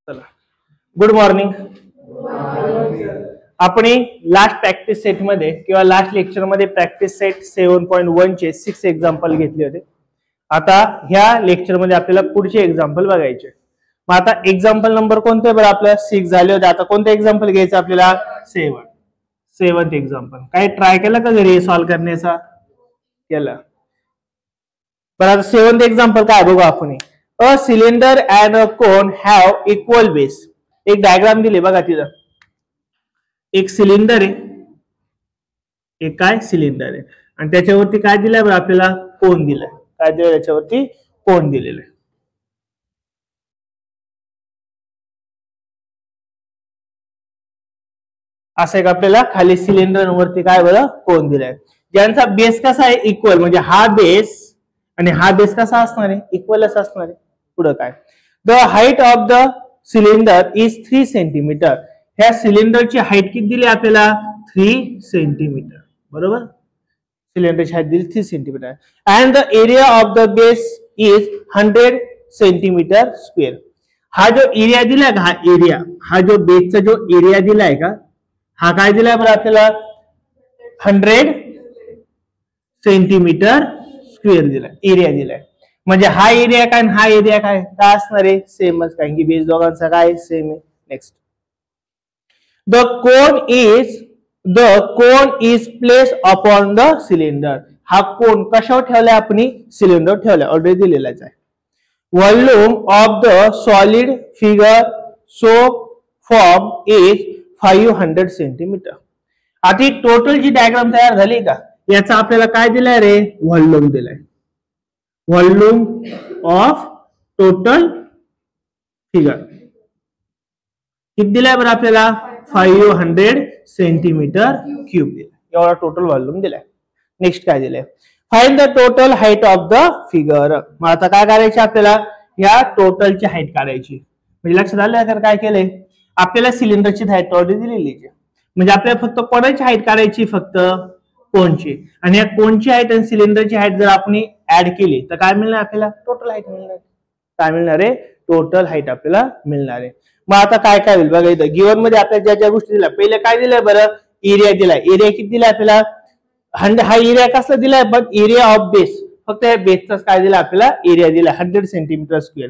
चला, good morning. आपण last practice set मध्ये किंवा लास्ट लेक्चर मध्ये प्रॅक्टिस सेट 7.1 चे 6 एक्झाम्पल घेतले होते. आता ह्या लेक्चर मध्ये आपल्याला पुढचे एक्झाम्पल बघायचे. मग आता एक्झाम्पल नंबर कोणते बरं आपलं 6 झाले होते. आता कोणते एक्झाम्पल घ्यायचं आपल्याला 7th एक्झाम्पल. काय ट्राय केला का घरी सॉल्व्ह करण्याचा? केला. बरं आता 7th एक्झाम्पल काय बघू आपण. A cylinder and a cone have equal base. एक डायग्राम दिली बघा तिथं. एक सिलेंडर आहे, एक काय सिलेंडर आहे आणि त्याच्यावरती काय दिलंय बरं आपल्याला कोन दिलाय. काय दिलंय त्याच्यावरती कोन दिलेलं आहे. असं एक आपल्याला खाली सिलेंडर वरती काय बरं कोन दिलाय, ज्यांचा बेस कसा आहे इक्वल, म्हणजे हा बेस आणि हा बेस कसा असणार आहे इक्वलच असणार आहे. पुढे काय, the height of the cylinder is 3 centimetre. ह्या सिलेंडरची हाईट किती दिली आपल्याला 3 सेंटीमीटर. बरोबर, सिलेंडरची हाईट दिली 3 centimetre. And the area of the base is 100 centimetre square. हा जो एरिया दिलाय का, हा एरिया, हा जो बेसचा जो एरिया दिलाय का, हा काय दिलाय बरं आपल्याला 100 सेंटीमीटर स्क्वेअर दिलाय, एरिया दिलाय. म्हणजे हा एरिया काय आणि हा एरिया काय असणार आहे सेमच, कारण की बेस दोघांचा काय सेम आहे. Next, the cone is place upon the cylinder. हा कोन कशावर ठेवलाय आपण सिलेंडर ठेवलाय, ऑलरेडी दिलेलाच आहे. Volume of the solid figure so form is 500 centimetre. आता टोटल जी डायग्राम तयार झाली का, याचा आपल्याला काय दिलाय रे व्हॉल्यूम दिलाय. व्हॉल्यूम ऑफ टोटल फिगर किती दिलाय बरं आपल्याला 500 सेंटीमीटर क्यूब दिलाय. एवढा टोटल व्हॉल्यूम दिलाय. नेक्स्ट काय दिलंय, find the total height of the figure. मग आता काय करायचे आपल्याला, या टोटलची हाईट काढायची. म्हणजे लक्षात आलं तर काय केलंय आपल्याला सिलेंडरची हाईट ऑलरेडी दिलेली आहे, म्हणजे आपल्याला फक्त कोणाची हाईट काढायची, फक्त कोनची. आणि या कोनची हाईट आणि सिलेंडरची हाईट जर आपण ऍड केली तर काय मिळणार आपल्याला टोटल हाईट मिळणार. काय मिळणार आहे टोटल हाईट आपल्याला मिळणार आहे. मग आता काय काय होईल बघा, इथं गिवन मध्ये आपल्याला ज्या ज्या गोष्टी दिल्या, पहिले काय दिलंय बरं एरिया दिलाय. एरिया किती दिलाय आपल्याला 100. हा एरिया कसला दिलाय पण एरिया ऑफ बेस, फक्त या बेसचाच काय दिला आपल्याला एरिया दिला 100 सेंटीमीटर स्क्वेअर.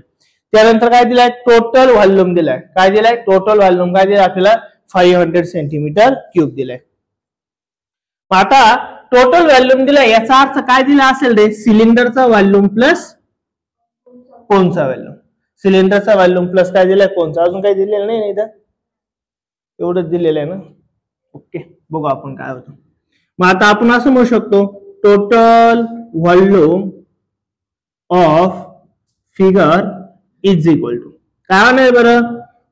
त्यानंतर काय दिलाय टोटल व्हॉल्यूम दिलाय. काय दिलाय टोटल व्हॉल्यूम काय दिलाय आपल्याला 500 सेंटीमीटर क्यूब दिलाय. आता टोटल व्हॉल्यूम दिलाय याचा अर्थ काय दिला असेल रे सिलेंडरचा व्हॉल्यूम प्लस कोनचा व्हॉल्यूम. सिलेंडरचा व्हॉल्यूम प्लस काय दिलाय कोनचा. अजून काही दिलेलं नाही इथं, एवढंच दिलेलं आहे ना. ओके, बघू आपण काय होतं. मग आता आपण असं म्हणू शकतो total volume of figure is equal to काय नाही बरं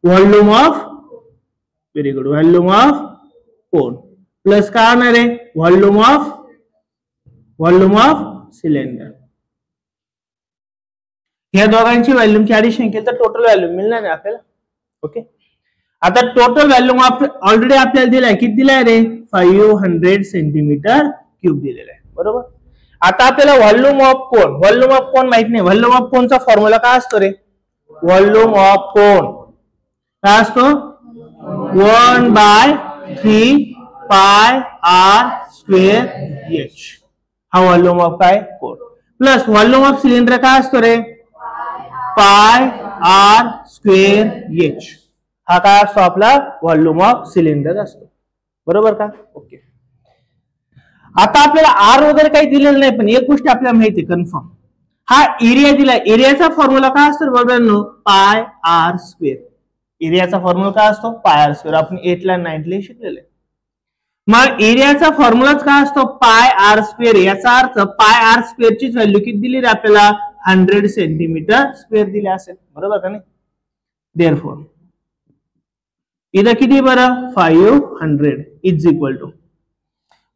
volume of, very good, volume of cone plus काय होणार आहे व्हॉल्यूम ऑफ सिलेंडर. ह्या दोघांची व्हॉल्यूमची ऍडिशन केली तर टोटल व्हॉल्यूम मिळणार आहे आपल्याला. ओके, आता टोटल व्हॉल्यूम ऑलरेडी आपल्याला दिलाय, किती दिलाय रे 500 सेंटीमीटर क्यूब दिलेला आहे. बरोबर. आता आपल्याला व्हॉल्यूम ऑफ कोन माहित नाही. व्हॉल्यूम ऑफ कोनचा फॉर्म्युला काय असतो रे, व्हॉल्यूम ऑफ कोन काय असतो 1/3 पाय आर स्क्वेअर एच. हा व्हॉल्यूम ऑफ काय कोन, प्लस व्हॉल्यूम ऑफ सिलेंडर काय असतो रे पाय आर स्क्वेअर एच. हा काय असतो आपला व्हॉल्यूम ऑफ सिलेंडर असतो. बरोबर का. ओके, आता आपल्याला आर वगैरे काही दिलेलं नाही, पण एक गोष्ट आपल्याला माहिती आहे कन्फर्म, हा एरिया दिलाय. एरियाचा फॉर्म्युला काय असतो बरोबर पाय आर स्क्वेअर. एरियाचा फॉर्म्युला काय असतो पाय आर स्क्वेअर. आपण 8th ला 9th ला शिकलेलं आहे. मग एरियाचा फॉर्म्युलाच काय असतो पाय आर स्क्वेअर. याचा अर्थ पाय आर स्क्वेअर ची व्हॅल्यू किती दिली रे आपल्याला 100 सेंटीमीटर स्क्वेअर दिली असेल. बरोबर का नाही. देअरफॉर इथं किती बरं 500 इज इक्वल टू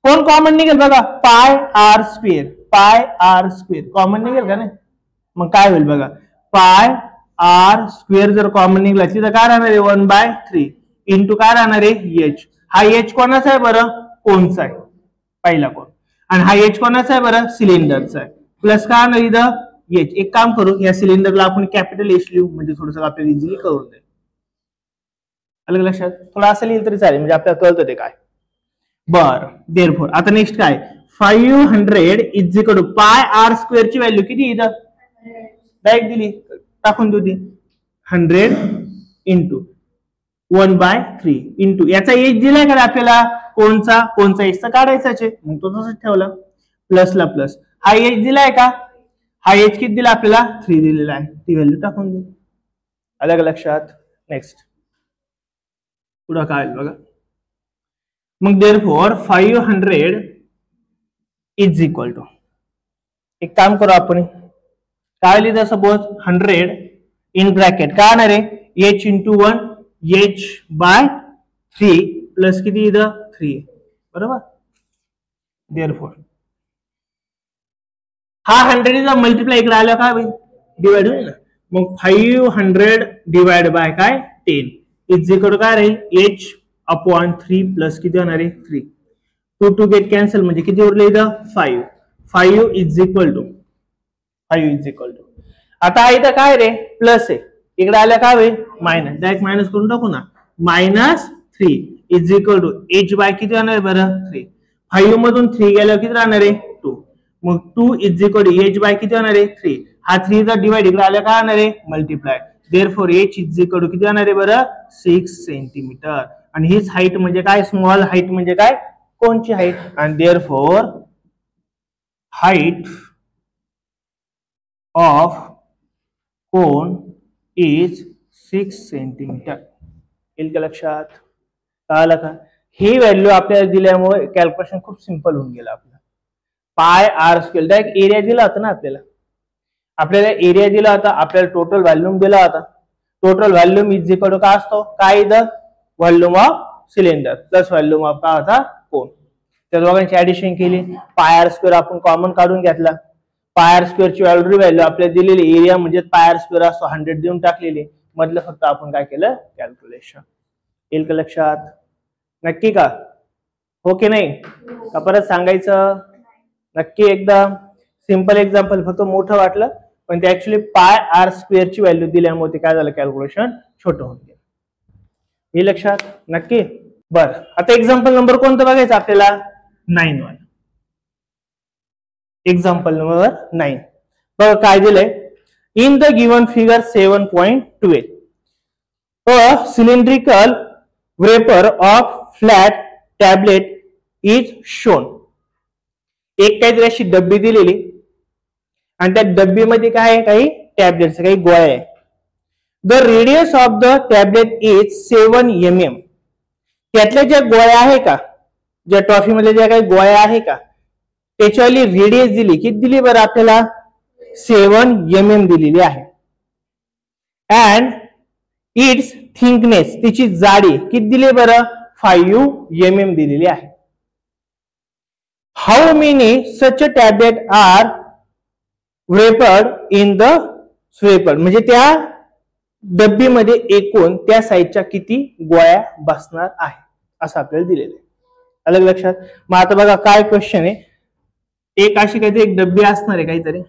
कोण कॉमन निघेल बघा pi r square. Pi r square common निघेल का नाही. मग काय होईल बघा पाय आर स्क्वेअर जर कॉमन निघला तिथं काय राहणार आहे 1/3 इंटू काय राहणार आहे एच. हा एच कोणाचा आहे बरं कोनचा आहे पहिला कोन, आणि हा एच कोणाचा आहे बरं सिलेंडरचा आहे. प्लस काय राहणार इथं एच. एक काम करू या सिलेंडरला आपण कॅपिटल एच लिहू, म्हणजे थोडंसं आपल्याला इझिली कळून जाईल. अलग लक्षात, थोडं असं लिहिलं तरी चालेल म्हणजे आपल्याला कळतं ते काय. बर देअरफॉर आता नेक्स्ट काय 500 is equal to pi r square ची व्हॅल्यू किती इथं डायरेक्ट दिली टाकून देऊ ती 100 इंटू 1/3 इंटू याचा एज दिलाय का आपल्याला कोणचा एज चा काढायचा मग तो तसंच ठेवला प्लसला प्लस. हा एज दिलाय का, हा एज किती दिला आपल्याला 3 दिलेला आहे, ती व्हॅल्यू टाकून दे. अलग लक्षात. नेक्स्ट पुढे काय बघा मग देअरफॉर 500 इज इक्वल टू एक काम करू आपण काय लिहिलं सपोज 100 इन ब्रॅकेट काय आणणार आहे h इंटू 1 h/3 प्लस किती इथं 3 बरोबर. देअरफॉर हा 100 चा मल्टिप्लाय इकडे आला काय डिवाइड होईल ना मग 500 डिवाइड बाय काय 10 इज इक्वल टू काय राहील h/3 प्लस किती होणार आहे 3. 2 2 गेट कॅन्सल म्हणजे किती उरले इथं 5 इज इक्वल टू आता इथं काय रे प्लस आहे इकडे आल्या काय होईल मायनस डायरेक्ट मायनस करून टाकू ना -3 is equal to h by किती होणार आहे बरं 3. 5 मधून 3 गेल्यावर किती राहणार आहे 2 मग 2 is equal to h by किती होणार आहे 3. हा 3 चा डिवाइड इकडे आल्या काय होणार आहे multiply. Therefore h is equal to किती होणार आहे बरं 6 सेंटीमीटर. आणि हीच हाईट म्हणजे काय स्मॉल हाईट म्हणजे काय कोणची हाईट आणि therefore height of cone is 6 centimetre. येईल का लक्षात कळलं का. ही व्हॅल्यू आपल्याला दिल्यामुळे कॅल्क्युलेशन खूप सिंपल होऊन गेलं आपलं. पाय आर स्क्वेअर डायरेक्ट एरिया दिला होता ना आपल्याला एरिया दिला होता आपल्याला टोटल व्हॉल्यूम दिला होता. Total volume is equal to काय असतो काय इथं volume of cylinder plus volume of काय होता कोन. त्या दोघांची ऍडिशन केली पाय आर स्क्वेअर आपण कॉमन काढून घेतला. पाय आर स्क्वेअर ची ऑलरेडी व्हॅल्यू आपल्याला दिलेली एरिया म्हणजे पाय आर स्क्वेअर असतो 100 देऊन टाकलेली मधलं फक्त आपण काय केलं कॅल्क्युलेशन. येईल का लक्षात नक्की का हो की नाही का परत सांगायचं नक्की एकदम सिंपल एक्झाम्पल फक्त मोठं वाटलं पण ते ऍक्च्युली पाय आर स्क्वेअर ची व्हॅल्यू दिल्यामुळे ते काय झालं कॅल्क्युलेशन छोटं होऊन गेलं. हे लक्षात नक्की. बर आता एक्झाम्पल नंबर कोणतं बघायचं आपल्याला 9 वाला. एक्झाम्पल नंबर 9 बघा काय दिलंय in the given figure 7.28 a cylindrical vapour of flat tablet is shown. एक काहीतरी अशी डब्बी दिलेली आणि त्या डब्बीमध्ये काय आहे काही टॅबलेट्स काही गोळ्या आहे. The radius of the tablet is 7 mm. त्यातल्या ज्या गोळ्या आहे का ज्या टॉफी मध्ये ज्या काही गोळ्या आहे का त्याच्यावाली रेडियस दिली किती दिली बरं आपल्याला 7 mm दिलेली आहे. अँड इट्स थिकनेस तिची जाडी किती दिली बरं 5 mm दिलेली आहे. How many such tablet are वेपर्ड इन द स्वेपर म्हणजे त्या डब्बीमध्ये एकूण त्या साईजच्या किती गोळ्या बसणार आहे असं आपल्याला दिलेलं आहे. अलग लक्षात. मग आता बघा काय क्वेश्चन आहे एक अशी काहीतरी एक डब्बी असणार आहे काहीतरी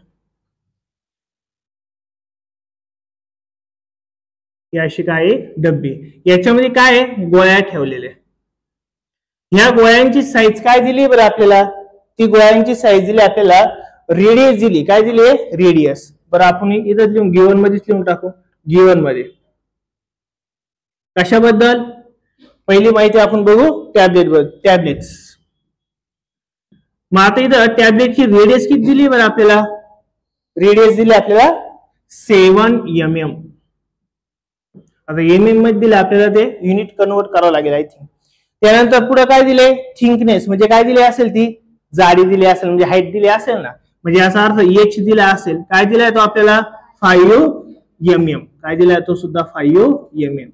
अशी काय डब्बी याच्यामध्ये काय गोळ्या ठेवलेल्या ह्या गोळ्यांची साईज काय दिली बरं आपल्याला ती गोळ्यांची साईज दिली आपल्याला रेडियस दिली काय दिली रेडियस. बरं आपण इथं लिहून गिवन मध्येच लिहून टाकू गिवन मध्ये कशाबद्दल पहिली माहिती आपण बघू टॅबलेट्स. मग आता इथं टॅबलेटची रेडियस किती दिली बरं आपल्याला रेडियस दिली आपल्याला 7 mm. आता mm मध्ये दिलं आपल्याला ते युनिट कन्वर्ट करावं लागेल आय थिंक. त्यानंतर पुढे काय दिले थिकनेस म्हणजे काय दिली असेल ती जाडी दिली असेल म्हणजे हाईट दिली असेल ना म्हणजे याचा अर्थ h दिला असेल काय दिलाय तो आपल्याला 5 mm काय दिलाय तो सुद्धा 5 mm.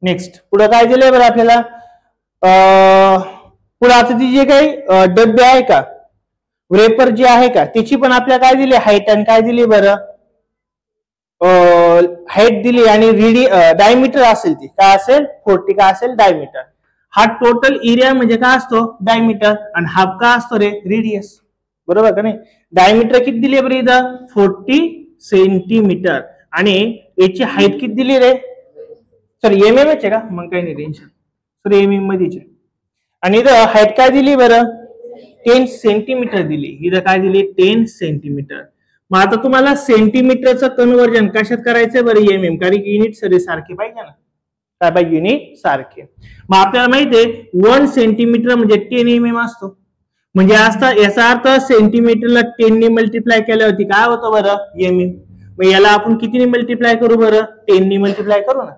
नेक्स्ट पुढे काय दिलंय बरं आपल्याला पुढे आता ती जे काही डब्बे आहे का वेपर जी आहे का त्याची पण आपल्याला काय दिली हाईट आणि काय दिली बरं हाईट दिली आणि डायमीटर असेल ती काय असेल 40 काय असेल डायमीटर. हा टोटल एरिया म्हणजे काय असतो डायमीटर आणि हाफ का असतो रे रेडियस बरोबर का नाही. डायमीटर किती दिली बरं इथं 40 सेंटीमीटर आणि याची हाईट किती दिली रे सॉरी एमएम आहे का, मग काही नाही टेन्शन, सर एमएम मध्येच आहे. आणि इथं हाईट काय दिली बरं, 10 सेंटीमीटर दिली. इथं काय दिली, 10 सेंटीमीटर. मग आता तुम्हाला सेंटीमीटरचं कन्वर्जन कशात करायचंय बरं, एमएम, कारण की युनिट सगळे सारखे पाहिजे ना, काय पाहिजे, युनिट सारखे. मग आपल्याला माहितीये 1 सेंटीमीटर म्हणजे 10 एमएम असतो. म्हणजे याचा अर्थ सेंटीमीटरला 10 ने मल्टिप्लाय केल्यावरती काय होतं बरं, एमएम. मग याला आपण कितीने मल्टिप्लाय करू बरं, 10 ने मल्टिप्लाय करू ना.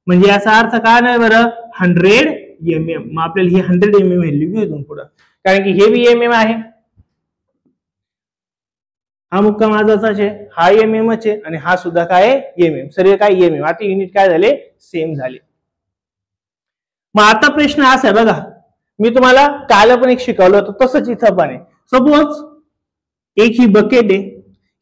म्हणजे याचा अर्थ काय नाही बरं, 100 एमएम. मग आपल्याला ही 100 एमएम व्हॅल्यू घेऊन पुढं, कारण की हे बी एमएम आहे, हा मुक्काम आजाचाच आहे, हा एमएम आहे आणि हा सुद्धा काय एमएम, सर्व काय एमएम. आता युनिट काय झाले, सेम झाले. मग आता प्रश्न असा आहे बघा, मी तुम्हाला काल पण एक शिकवलं होतं तसंच इथं पण आहे. सपोज एक ही बकेट आहे,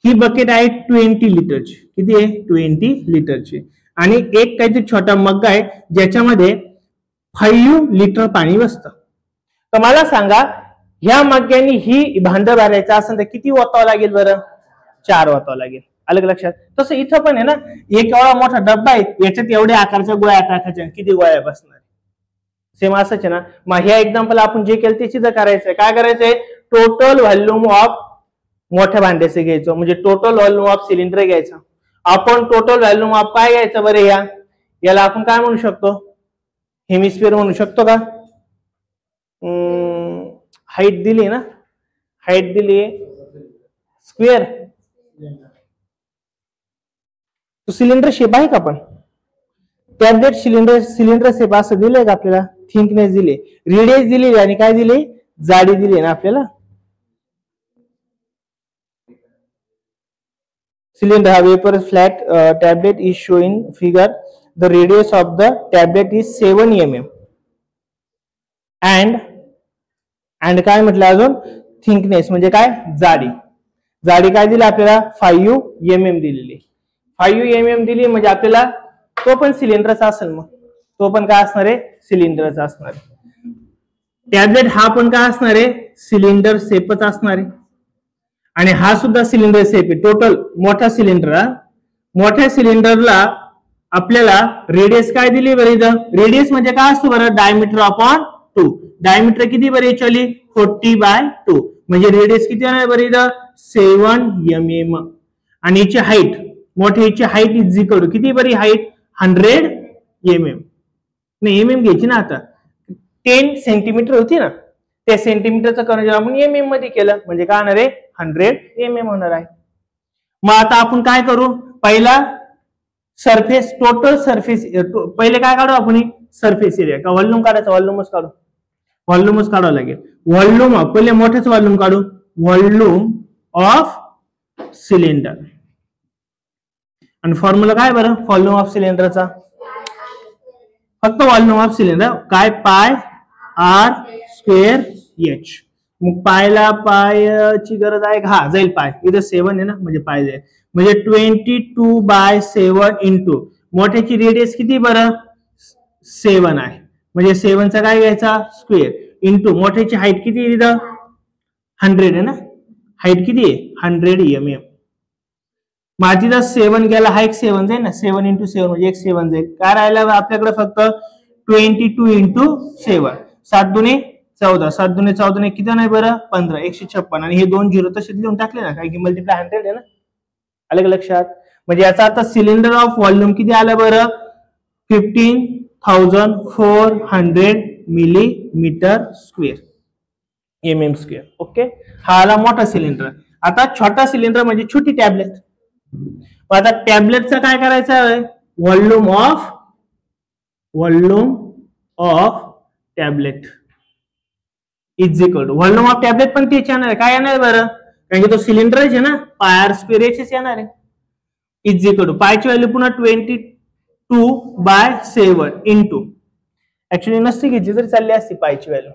ही बकेट आहे 20 लिटरची. किती आहे, 20 लिटरची. आणि एक काहीतरी छोटा मग्गा आहे ज्याच्यामध्ये 5 लिटर पाणी बसतं. तर मला सांगा, ह्या मग्ग्याने ही भांड भरायचं असेल तर किती ओतावं लागेल बरं, 4 ओतावं लागेल. अलग लक्षात. तसं इथं पण आहे ना, एक एवढा मोठा डब्बा आहे, याच्यात एवढ्या आकारच्या गोळ्या टाकायच्या, किती गोळ्या बसणार, सेम असंच आहे ना. मग ह्या एक्झाम्पल आपण जे केलं ते सिद्ध करायचंय. काय करायचंय, टोटल व्हॉल्यूम ऑफ मोठ्या भांड्याचे घ्यायचं, म्हणजे टोटल व्हॉल्यूम ऑफ सिलेंडर घ्यायचं. आपण टोटल व्हॉल्यूम ऑफ काय घ्यायचं बरं, याला आपण काय म्हणू शकतो, हेमिस्फिअर म्हणू शकतो का. हाईट दिली ना, हाईट दिली स्क्वेअर, तो सिलेंडर शेप आहे का, पण टॅबलेट सिलेंडर शेप असं दिलंय का आपल्याला, थिकनेस दिली, रेडियस दिली आणि काय दिली, जाडी दिली ना आपल्याला. Cylinder have paper flat tablet is showing figure. The radius of the tablet is 7 mm and काय म्हटलं अजून, थिकनेस म्हणजे काय, जाडी काय दिली आपल्याला, 5 mm दिलेली. 5 mm दिली म्हणजे आपल्याला तो पण सिलेंडरचा असेल, मग तो पण काय असणार आहे, सिलेंडरचा असणार आहे. टॅबलेट हा पण काय असणार आहे, सिलेंडर शेपच असणार आहे. आणि हा सुद्धा सिलेंडर शेप आहे. टोटल मोठा सिलेंडर, मोठ्या सिलेंडरला आपल्याला रेडियस काय दिली बरं, इथं रेडियस म्हणजे काय असतो बरं, डायमीटर अपॉन 2. डायमीटर किती बरं ऍक्च्युअली, 40/2. म्हणजे रेडियस किती आहे बरं इथं, 7 mm. आणि याची हाईट, मोठ्या याची हाईट इज इक्वल टू किती बरी हाईट, 100 mm. नाही एमएम घ्यायची ना, आता 10 सेंटीमीटर होती ना, त्या सेंटीमीटरचं कन्वर्जन आपण एमएम मध्ये केलं, म्हणजे काय होणार आहे, 100 mm होणार आहे. मग आता आपण काय करू, पहिला सरफेस, टोटल सरफेस, पहिले काय काढू आपण, सरफेस एरिया का व्हॉल्यूम काढायचा, व्हॉल्यूमच काढावं लागेल. व्हॉल्यूम ऑफ, पहिले मोठेच व्हॉल्यूम काढू, व्हॉल्यूम ऑफ सिलेंडर. आणि फॉर्म्युला काय बरं, व्हॉल्यूम ऑफ सिलेंडरचा, फक्त व्हॉल्यूम ऑफ सिलेंडर काय, पाय आर स्क्वेअर एच. मग पायला पायची गरज आहे, हा जाईल पाय, इथं 7 आहे ना, म्हणजे पाय जाईल. म्हणजे 22/7 इंटू मोठ्याची रेडियस किती बरं, 7 आहे, म्हणजे 7चा काय घ्यायचा, स्क्वेअर, इंटू मोठ्याची हाईट किती इथं 100 आहे ना, हाईट किती आहे, 100 mm. माझीचा 7 गेला, हा एक 7 जाईल ना, 7 × 7 म्हणजे एक 7 जाईल. काय राहिलं आपल्याकडे फक्त 22 × 7, 7 दुने 14, 7 दुने 14 किती नाही बरं, 15, 156. आणि हे 2 0 तसेच लिहून टाकले ना, कारण की मल्टिप्लाय 100 आहे ना, आलं लक्षात. म्हणजे याचा अर्थ सिलेंडर ऑफ व्हॉल्यूम किती आलं बरं, 15,400 millimetre square, mm square. Okay, हा आला मोठा सिलेंडर. आता छोटा सिलेंडर म्हणजे छोटी टॅबलेट. आता टॅबलेटचा काय करायचं आहे, volume of tablet is equal to volume of tablet, पण तेच येणार आहे, काय येणार बरं, कारण की तो सिलेंडर आहे ना, पाय आर स्क्वेअर एच येणार आहे, इज इक्वल टू पायची व्हॅल्यू पुन्हा 22/7 इंटू, ऍक्च्युअली नसती घ्यायची जरी चालली असती पायची व्हॅल्यू,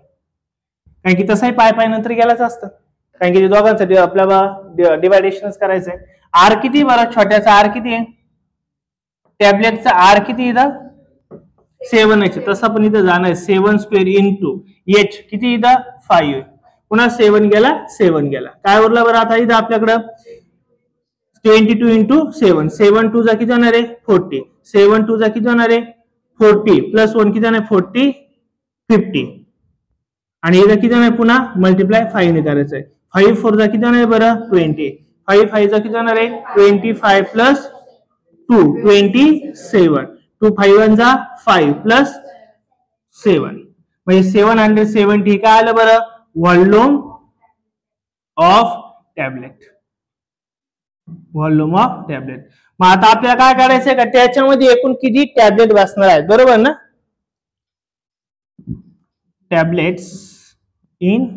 कारण की तसाही पाय नंतर गेलाच असतं, कारण की दोघांसाठी आपल्याला डिवायडेशनच करायचंय. आर किती बरं, छोट्याचा आर किती आहे, टॅबलेटचा आर किती इथं 7 आहे, तसा पण इथं जाणार 7 स्क्वेअर इंटू एच किती इथं 5 आहे, पुन्हा 7 गेला, काय उरला बरं आता इथं आपल्याकडं 22 × 7, 7 2 जा किती होणार आहे 40, 7 2 जा किती होणार आहे 40 प्लस 1 किती आहे 40 50 आणि इथं किती आहे पुन्हा मल्टिप्लाय 5 ने करायचं आहे. 5 4 जा किती आहे बरं 20. 5 5 जा किती होणार आहे 25 प्लस 2 27. 2 5 1 जा 5 प्लस 7 म्हणजे 770 काय आलं बरं volume of tablet. Volume of tablet. मग आता आपल्याला काय करायचंय का त्याच्यामध्ये एकूण किती टॅबलेट बसणार आहेत बरोबर ना. Tablets in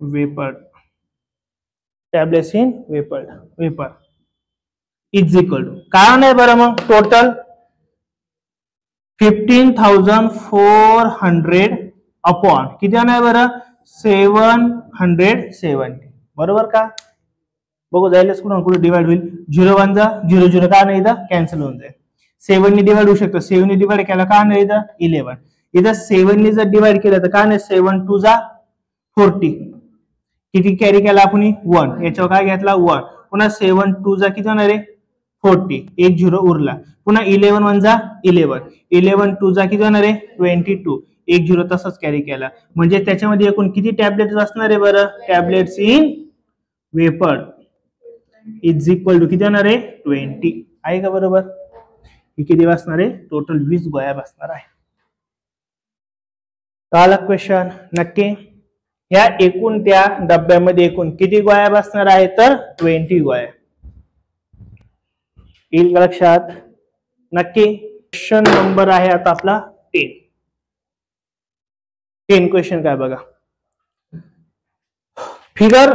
vapour. Tablets in vapour is equal to काय नाही बरं मग टोटल 15,400 अपॉन किती आहे बरं 770 बरोबर का. बघू जायलाच कुठे डिवाइड होईल 0 1 जा 0 0 का नाही इथं कॅन्सल होऊन जाईल. 7 ने डिवाइड होऊ शकतो 7 ने डिवाइड केला का नाही इथं 11. इथं 7 ने जर डिवाइड केलं तर का नाही 7 2 जा 40 किती कॅरी केला आपण 1 याच्यावर काय घेतला 1 पुन्हा 7 2 जा किती होणार आहे 40 एक 0 उरला पुन्हा 11 1 जा 11 11 2 जा किती होणार आहे 22 एक 0 तसंच कॅरी केला म्हणजे त्याच्यामध्ये एकूण किती टॅबलेट्स असणार आहे बरं tablets in vapour is equal to किती होणार आहे 20 आहे का बरोबर. हे किती बसणार आहे टोटल 20 गोळ्या बसणार आहे. कळाला क्वेश्चन नक्की. या एकूण त्या डब्यामध्ये एकूण किती गोळ्या बसणार आहे तर 20 गोळ्या. येईल लक्षात नक्की. क्वेश्चन नंबर आहे आता आपला 10 क्वेश्चन काय बघा. फिगर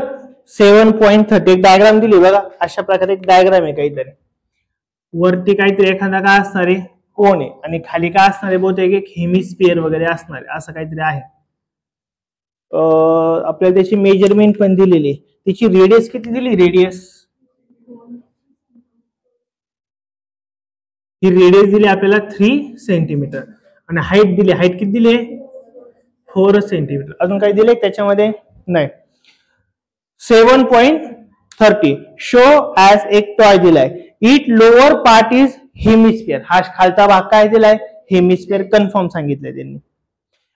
7.30 एक डायग्राम दिली बघा अशा प्रकारे एक डायग्राम आहे काहीतरी. वरती काहीतरी एखादा काय असणार आहे कोण आहे आणि खाली काय असणार आहे बहुतेक एक हेमिस्फिअर वगैरे असणार आहे असं काहीतरी आहे. आपल्याला त्याची मेजरमेंट पण दिलेली त्याची रेडियस किती दिली रेडियस ही रेडियस दिली आपल्याला 3 सेंटीमीटर आणि हाईट दिली हाईट किती दिली 4 सेंटीमीटर. अजून काही दिले त्याच्यामध्ये नाही. 7.30 शो ऍज एक टॉय दिलाय. It lower part is hemisphere हा खालचा भाग काय दिलाय हेमिस्फिअर कन्फर्म सांगितलंय त्यांनी.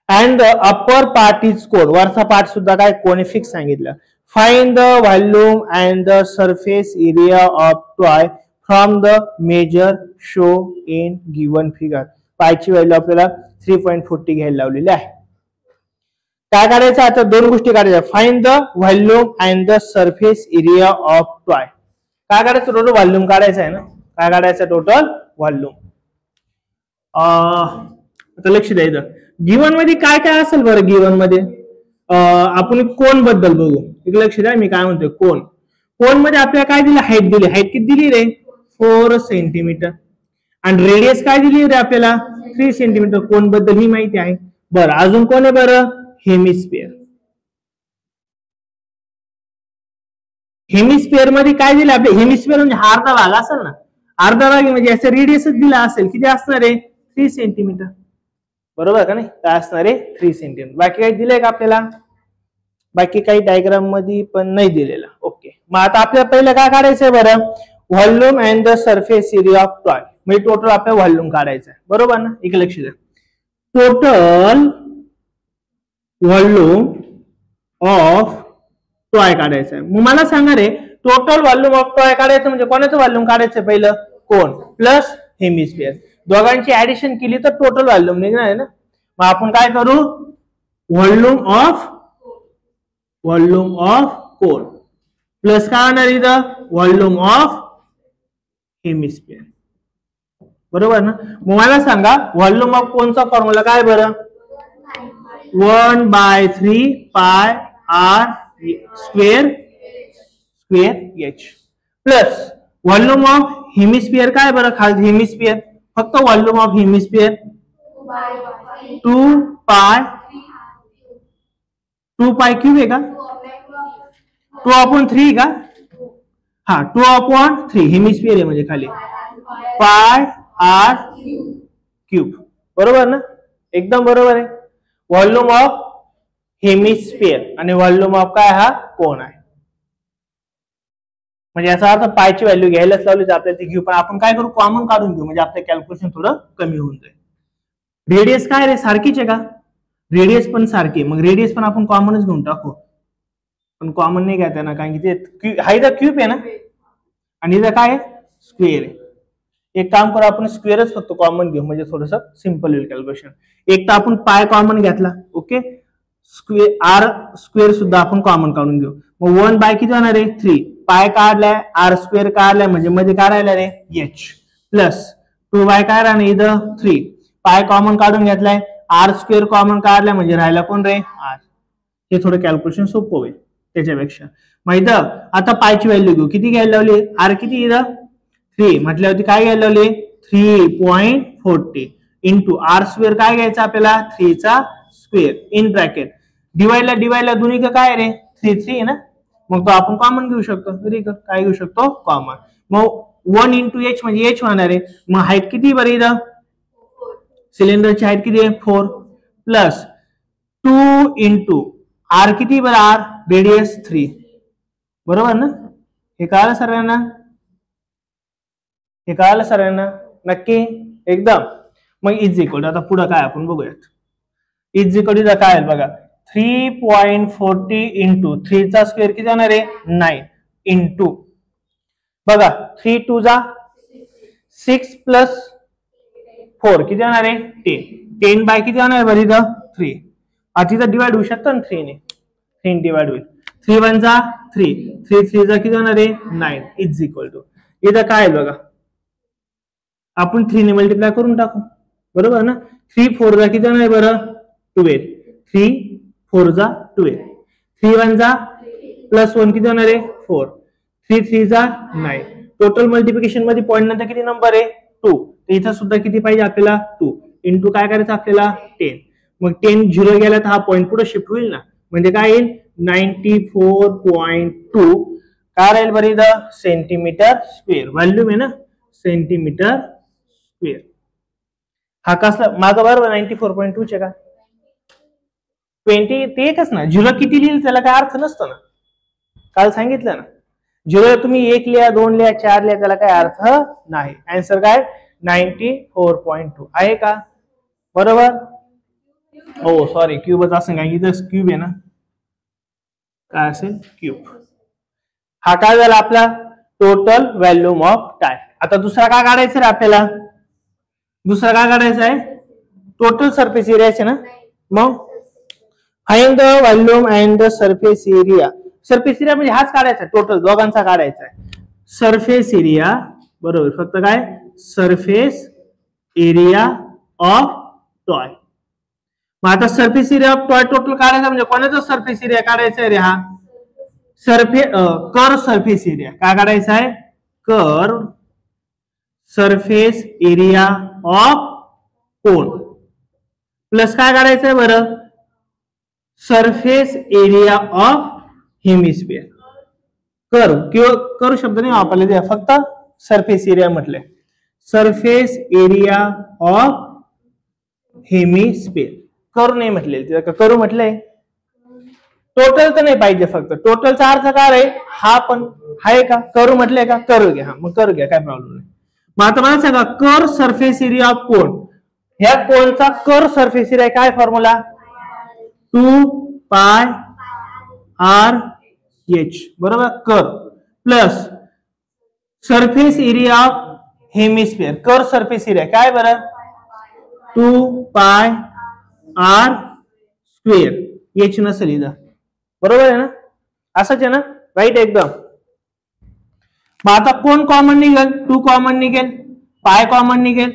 And the upper part is cone वरचा पार्ट सुद्धा काय कोनिफिक सांगितलं. Find the volume and the surface area of toy from the measure show in given figure. पायची व्हॅल्यू आपल्याला 3.40 घ्यायला लावलेली आहे. काय करायचं आता दोन गोष्टी करायच्या find the volume and the surface area of toy. काय करायचं टोटल व्हॉल्यूम काढायचं आहे ना काय काढायचं टोटल व्हॉल्यूम. आता लक्ष द्यायचं गिवन मध्ये काय काय असेल बरं गिवन मध्ये आपण कोन बद्दल बघू. एक लक्ष द्या मी काय म्हणतोय कोन. कोन मध्ये आपल्याला काय दिलं हाईट दिली हाईट किती दिली रे 4 सेंटीमीटर आणि रेडियस काय दिली रे आपल्याला 3 सेंटीमीटर. कोन बद्दल ही माहिती आहे. बरं अजून कोण आहे बरं हेमिस्फिअर. हेमिस्फिअर मध्ये काय दिलं आपल्या हेमिस्फिअर म्हणजे हा अर्धा भाग असेल ना अर्धा भाग म्हणजे याचा रेडियस दिला असेल किती असणार आहे 3 सेंटीमीटर बरोबर का नाही काय असणार आहे 3 सेंटीमीटर. बाकी काही दिलंय का आपल्याला बाकी काही डायग्राम मध्ये पण नाही दिलेलं. ओके मग आता आपल्याला पहिलं काय काढायचंय बरं volume and the surface area of toy म्हणजे टोटल आपल्याला व्हॉल्यूम काढायचं आहे बरोबर ना. एक लक्ष द्या टोटल व्हॉल्यूम ऑफ टॉय काढायचं आहे. मग मला सांगा रे टोटल व्हॉल्यूम ऑफ टॉय काढायचं म्हणजे कोणाचं व्हॉल्यूम काढायचं पहिलं कोन प्लस हेमिस्फिअर दोघांची ऍडिशन केली तर टोटल व्हॉल्यूम निघणार आहे ना. मग आपण काय करू व्हॉल्यूम ऑफ कोन प्लस काय होणार इथं व्हॉल्यूम ऑफ हेमिस्फिअर बरोबर ना. मग मला सांगा व्हॉल्यूम ऑफ कोनचा फॉर्म्युला काय बरं 1/3 पाय r square h plus volume of hemisphere काय बरं खाली हेमिस्फिअर फक्त व्हॉल्यूम ऑफ हेमिस्फिअर 2 पाय क्यूब आहे का 2/3 का हा 2/3 हेमिस्फिअर आहे म्हणजे खाली पाय r क्यूब बरोबर ना एकदम बरोबर आहे. व्हॉल्यूम ऑफ हेमिस्फिअर आणि व्हॉल्यूम ऑफ काय हा कोन आहे. म्हणजे याचा अर्थ पायची व्हॅल्यू घ्यायलाच लावली तर आपल्याला ती घेऊ पण आपण काय करू कॉमन काढून घेऊ म्हणजे आपलं कॅल्क्युलेशन थोडं कमी होऊन जाईल. रेडियस काय रे, सारखीच आहे का? रेडियस पण सारखी, मग रेडियस पण आपण कॉमनच घेऊन टाकू, पण कॉमन नाही घ्यायचं ना, कारण की ते हा इथं क्यूब आहे ना, आणि इथं काय स्क्वेअर आहे. एक काम करू, आपण स्क्वेअरच फक्त कॉमन घेऊ, म्हणजे थोडस सिंपल होईल कॅल्क्युलेशन. एक तर आपण पाय कॉमन घेतला, ओके, स्क्वेअर आर स्क्वेअर सुद्धा आपण कॉमन काढून घेऊ. मग 1 बाय किती होणार आहे 3, पाय काढलाय आर स्क्वेअर काढलाय म्हणजे मध्ये काय राहिला रे एच, प्लस 2 बाय काय राहणार इथं 3, पाय कॉमन काढून घेतलाय, आर स्क्वेअर कॉमन काढलाय म्हणजे राहिला कोण रे आर. हे थोडं कॅल्क्युलेशन सोपं होईल त्याच्यापेक्षा. मग इथं आता पायची व्हॅल्यू घेऊ, किती घ्यायला लावली, आर किती इथं 3 म्हटल्यावरती काय घ्यायला लावली 3.40 इंटू आर स्क्वेअर काय घ्यायचं आपल्याला 3 चा स्क्वेअर इन ब्रॅकेट, डिवाइडला दोन्ही का काय रे 3 आहे ना, मग तो आपण कॉमन घेऊ शकतो. व्हेरी गुड, काय घेऊ शकतो कॉमन. मग 1 इंटू एच म्हणजे एच होणार आहे. मग हाईट किती बरं इथं, सिलेंडरची हाईट किती आहे 4, प्लस 2 इंटू आर किती बरं आर रेडियस 3, बरोबर ना. हे कळालं सर्वांना, हे कळालं सर्वांना नक्की एकदम. मग इज इक्वल, आता पुढे काय आपण बघूयात. इज इक्वल काय आहे बघा, 3.40 इंटू 3 चा स्क्वेअर किती होणार आहे 9 इंटू बघा 3 2 जा 6 प्लस 4 किती होणार आहे 10 बाय किती होणार आहे बरं इथं 3, आता इथं डिवाइड होऊ शकतं ना 3 ने, 3 डिवाइड होईल, 3 1 जा 3, 3 3 जा किती होणार आहे 9 इज इक्वल टू, इथं काय आहे बघा आपण 3 ने मल्टिप्लाय करून टाकू, बरोबर ना. 3 4 जा किती होणार बरं 12, 3 4 जा 12, 3 1 जा प्लस 1 किती होणार आहे 4, 3 3 जा 9, टोटल मल्टिप्लिकेशन मध्ये पॉईंट नंतर किती नंबर आहे 2, तर इथं सुद्धा किती पाहिजे आपल्याला 2 इंटू काय करायचं आपल्याला 10, मग 10 0 गेला तर हा पॉईंट पुढे शिफ्ट होईल ना, म्हणजे काय येईल 94.2 काय राहील बरं इथं सेंटीमीटर स्क्वेअर, व्हॉल्यूम आहे ना सेंटीमीटर स्क्वेअर. हा कसला मागं बरोबर 94.2 चे का 20 ते एकच ना, 0 किती लिहिल त्याला काय अर्थ नसतो ना, काल सांगितलं ना 0 तुम्ही 1 लिहा 2 लिहा 4 लिहा त्याला काय अर्थ नाही. आन्सर काय 94.2 आहे का, बरोबर. हो सॉरी क्यूबच असेल, काय इथं क्यूब आहे ना, काय असेल क्यूब. हा काय झाला आपला टोटल व्हॉल्यूम ऑफ टाइम. आता दुसरा काय काढायचं रे आपल्याला, दुसरा काय काढायचं आहे टोटल सरफेस एरियाचे ना, मग find the volume and the surface area. Surface area म्हणजे हाच काढायचा टोटल दोघांचा काढायचा आहे. सरफेस एरिया बरोबर, फक्त काय सरफेस एरिया ऑफ टॉय. मग आता surface area of toy total काढायचा म्हणजे कोणाचा सरफेस एरिया काढायचा आहे रे, हा कर्व सरफेस एरिया काय काढायचा आहे, curve surface area of cone, plus काय काढायचं आहे बरं surface area of hemisphere. Curve किंवा कर्व शब्द नाही वापरले ते, फक्त सरफेस एरिया म्हटलंय, surface area of hemisphere, curve नाही म्हटले, कर्व म्हटलंय. टोटल तर नाही पाहिजे, फक्त टोटलचा अर्थ काय आहे हा पण आहे का, कर्व म्हटलंय का कर्व घ्या, हा मग कर्व घ्या काय प्रॉब्लेम नाही. मग आता मला सांगा curve surface area of cone, ह्या कोनचा कर्व सरफेस एरिया काय फॉर्म्युला 2 पाय आर एच बरोबर, curve plus surface area of hemisphere, curve surface area काय बरं 2 पाय आर स्क्वेअर, एच नसेल इथं, बरोबर आहे ना, असंच आहे ना राईट एकदम. मग आता कोण कॉमन निघेल 2 कॉमन निघेल, पाय कॉमन निघेल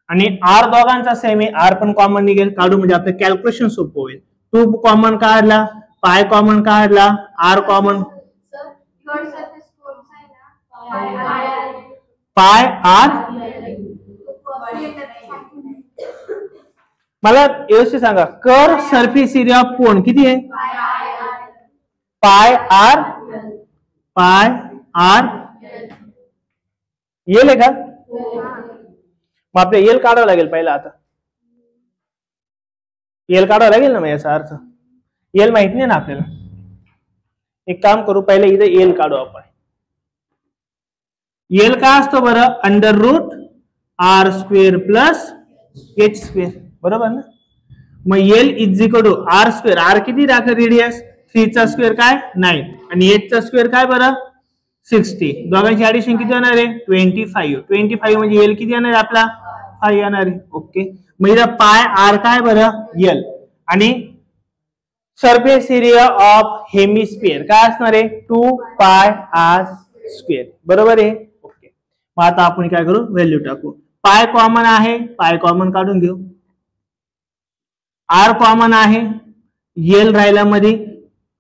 आणि आर दोघांचा सेम आहे, आर पण कॉमन निघेल, काढू म्हणजे आपलं कॅल्क्युलेशन सोपं होईल. 2 कॉमन काढला, पाय कॉमन काढला, आर कॉमन, पाय आर, मला व्यवस्थित सांगा curve surface area of cone किती आहे पाय आर, पाय आर येल आहे का, मग आपल्याला येल काढावं लागेल पहिला, आता येल काढावं लागेल ना, मग याचा अर्थ येल माहित नाही ना आपल्याला. एक काम करू पहिले इथे येल काढू आपण. येल काय असतो बरं under root r square plus h square, बरोबर ना. मग L is equal to r square, r किती दाखल रेडियस 3 चा स्क्वेअर काय 9 आणि 8 चा स्क्वेअर काय बरं 60. दोघांची ऍडिशन किती येणार आहे 25 म्हणजे एल किती येणार आहे आपला 5 येणार आहे. ओके. मग इथं पाय आर काय बरं एल आणि सरफेस एरिया ऑफ हेमिस्फिअर काय असणार आहे 2 पाय आर स्क्वेअर. बरोबर आहे. ओके. मग आता आपण काय करू व्हॅल्यू टाकू. पाय कॉमन आहे, पाय कॉमन काढून घेऊ. आर कॉमन आहे, एल राहिला मध्ये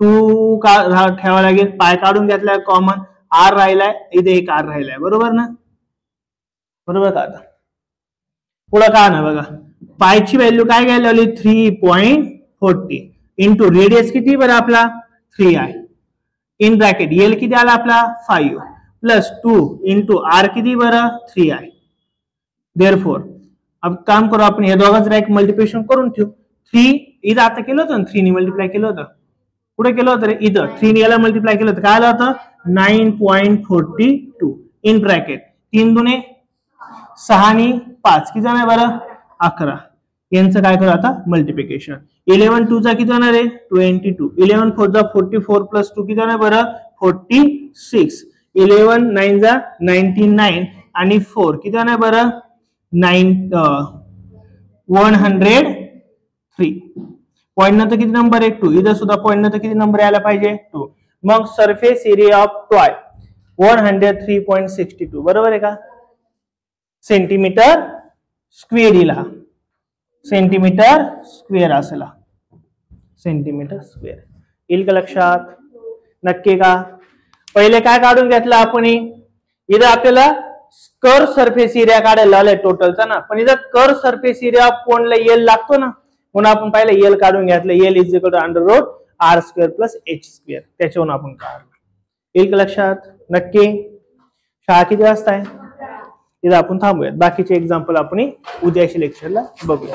2 ठेवावा लागेल. पाय काढून घेतलाय कॉमन, आर राहिलाय इथे एक आर राहिलाय. बरोबर ना. बरोबर का. आता पुढे काय ना बघा पायची व्हॅल्यू काय घ्यायला लावली 3.40 इंटू रेडियस किती बरं आपला 3 आहे इन ब्रॅकेट एल किती आला आपला 5 प्लस 2 इंटू आर किती बरं 3 आहे. देअरफॉर अब काम करू आपण हे दोघांचं डायरेक्ट मल्टिप्लिकेशन करून ठेवू. 3 इथं आता केलं होतं ना 3 ने मल्टिप्लाय केलं होतं. पुढे केलं होतं रे इथं 3 ने याला मल्टिप्लाय केलं होतं काय आलं होतं 9.42 इन ब्रॅकेट 3 दुने 6 आणि 5 किती जाणार बरं 11. यांचं काय करू आता मल्टिप्लिकेशन. 11 2 चा किती जाणार आहे 22. 11 4 चा 44 प्लस 2 किती जाणार बरं 46. 11 9 चा 99 आणि 4 किती जाणार बरं 103. पॉइंट नंतर किती नंबर आहे 2. इथं सुद्धा पॉइंट नंतर किती नंबर यायला पाहिजे 2. मग सरफेस एरिया ऑफ टॉय 103.62 बरोबर आहे का सेंटीमीटर स्क्वेअर येईल. हा सेंटीमीटर स्क्वेअर असेल, सेंटीमीटर स्क्वेअर येईल का लक्षात नक्की का. पहिले काय काढून घेतलं आपण इथं आपल्याला कर्व सरफेस एरिया काढायला लावलाय टोटलचा ना, पण इथं कर्व सरफेस एरिया कोणला एल लागतो ना म्हणून आपण पाहिलं एल काढून घेतलं. L is equal to under root r square plus h square त्याच्यावरून आपण काढलं. येईल का लक्षात नक्की. शाळा किती वाजता आहे इथं आपण थांबूयात. बाकीचे एक्झाम्पल आपण उद्याच्या लेक्चरला बघूया.